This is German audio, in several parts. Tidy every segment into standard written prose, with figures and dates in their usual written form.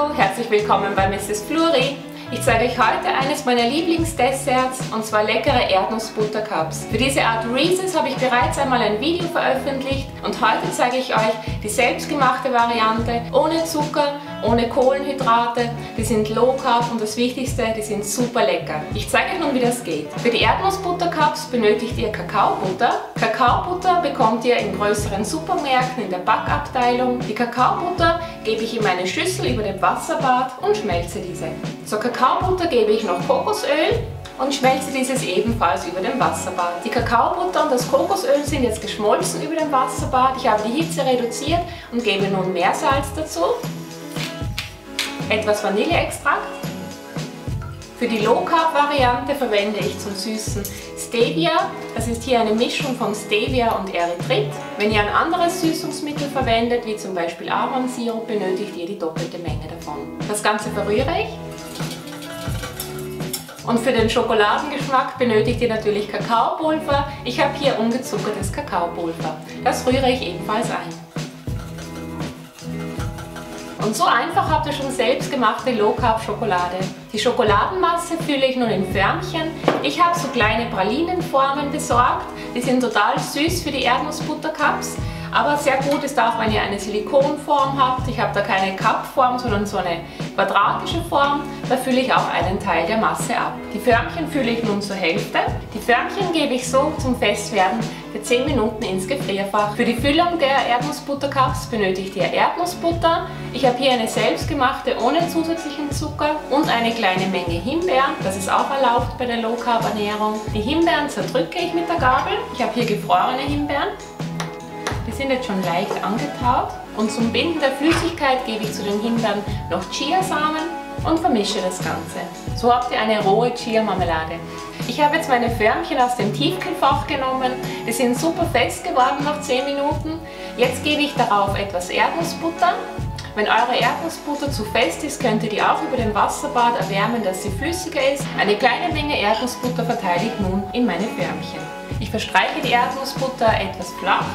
Hallo, herzlich willkommen bei Mrs. Fleury. Ich zeige euch heute eines meiner Lieblingsdesserts, und zwar leckere Erdnussbuttercups. Für diese Art Reese's habe ich bereits einmal ein Video veröffentlicht und heute zeige ich euch die selbstgemachte Variante, ohne Zucker, ohne Kohlenhydrate. Die sind low carb und das Wichtigste, die sind super lecker. Ich zeige euch nun, wie das geht. Für die Erdnussbuttercups benötigt ihr Kakaobutter. Kakaobutter bekommt ihr in größeren Supermärkten in der Backabteilung. Die Kakaobutter gebe ich in meine Schüssel über dem Wasserbad und schmelze diese. Zur Kakaobutter gebe ich noch Kokosöl und schmelze dieses ebenfalls über dem Wasserbad. Die Kakaobutter und das Kokosöl sind jetzt geschmolzen über dem Wasserbad. Ich habe die Hitze reduziert und gebe nun Meersalz dazu, etwas Vanilleextrakt. Für die Low Carb Variante verwende ich zum Süßen Stevia. Das ist hier eine Mischung von Stevia und Erythrit. Wenn ihr ein anderes Süßungsmittel verwendet, wie zum Beispiel Ahornsirup, benötigt ihr die doppelte Menge davon. Das Ganze verrühre ich. Und für den Schokoladengeschmack benötigt ihr natürlich Kakaopulver. Ich habe hier ungezuckertes Kakaopulver. Das rühre ich ebenfalls ein. Und so einfach habt ihr schon selbstgemachte Low-Carb-Schokolade. Die Schokoladenmasse fülle ich nun in Förmchen. Ich habe so kleine Pralinenformen besorgt. Die sind total süß für die Erdnussbuttercups. Aber sehr gut ist auch, wenn ihr eine Silikonform habt. Ich habe da keine Cupform, sondern so eine quadratische Form. Da fülle ich auch einen Teil der Masse ab. Die Förmchen fülle ich nun zur Hälfte. Die Förmchen gebe ich so zum Festwerden für 10 Minuten ins Gefrierfach. Für die Füllung der Erdnussbuttercups benötigt ihr Erdnussbutter. Ich habe hier eine selbstgemachte ohne zusätzlichen Zucker und eine kleine Menge Himbeeren. Das ist auch erlaubt bei der Low Carb Ernährung. Die Himbeeren zerdrücke ich mit der Gabel. Ich habe hier gefrorene Himbeeren. Die sind jetzt schon leicht angetaut. Und zum Binden der Flüssigkeit gebe ich zu den Himbeeren noch Chiasamen und vermische das Ganze. So habt ihr eine rohe Chia-Marmelade. Ich habe jetzt meine Förmchen aus dem Tiefkühlfach genommen. Die sind super fest geworden nach 10 Minuten. Jetzt gebe ich darauf etwas Erdnussbutter. Wenn eure Erdnussbutter zu fest ist, könnt ihr die auch über dem Wasserbad erwärmen, dass sie flüssiger ist. Eine kleine Menge Erdnussbutter verteile ich nun in meine Förmchen. Ich verstreiche die Erdnussbutter etwas flach.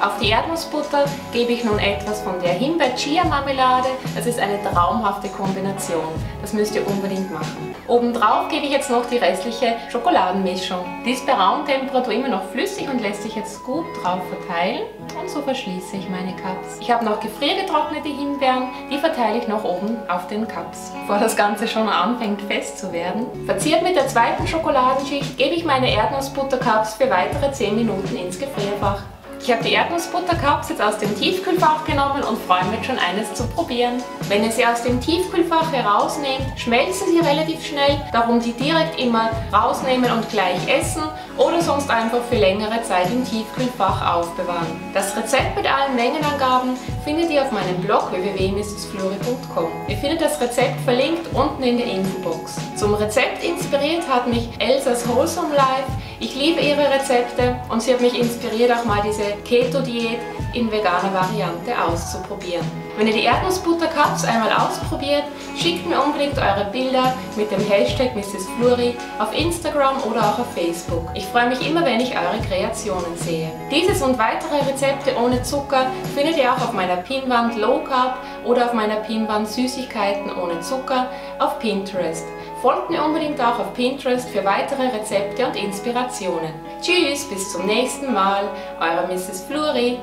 Auf die Erdnussbutter gebe ich nun etwas von der Himbeer-Chia-Marmelade. Das ist eine traumhafte Kombination. Das müsst ihr unbedingt machen. Obendrauf gebe ich jetzt noch die restliche Schokoladenmischung. Die ist bei Raumtemperatur immer noch flüssig und lässt sich jetzt gut drauf verteilen. Und so verschließe ich meine Cups. Ich habe noch gefriergetrocknete Himbeeren, die verteile ich noch oben auf den Cups. Bevor das Ganze schon anfängt fest zu werden. Verziert mit der zweiten Schokoladenschicht gebe ich meine Erdnussbuttercups für weitere 10 Minuten ins Gefrierfach. Ich habe die Erdnussbuttercups jetzt aus dem Tiefkühlfach genommen und freue mich schon, eines zu probieren. Wenn ihr sie aus dem Tiefkühlfach herausnehmt, schmelzen sie relativ schnell, darum die direkt immer rausnehmen und gleich essen oder sonst einfach für längere Zeit im Tiefkühlfach aufbewahren. Das Rezept mit allen Mengenangaben findet ihr auf meinem Blog www.mrsfleury.com. Ihr findet das Rezept verlinkt unten in der Infobox. Zum Rezept inspiriert hat mich Elsas Wholesome Life. Ich liebe ihre Rezepte und sie hat mich inspiriert, auch mal diese Keto-Diät in veganer Variante auszuprobieren. Wenn ihr die Erdnussbuttercups einmal ausprobiert, schickt mir unbedingt eure Bilder mit dem Hashtag Mrs. Fleury auf Instagram oder auch auf Facebook. Ich freue mich immer, wenn ich eure Kreationen sehe. Dieses und weitere Rezepte ohne Zucker findet ihr auch auf meiner Pinnwand Low Carb oder auf meiner Pinnwand Süßigkeiten ohne Zucker auf Pinterest. Folgt mir unbedingt auch auf Pinterest für weitere Rezepte und Inspirationen. Tschüss, bis zum nächsten Mal, eure Mrs. Fleury.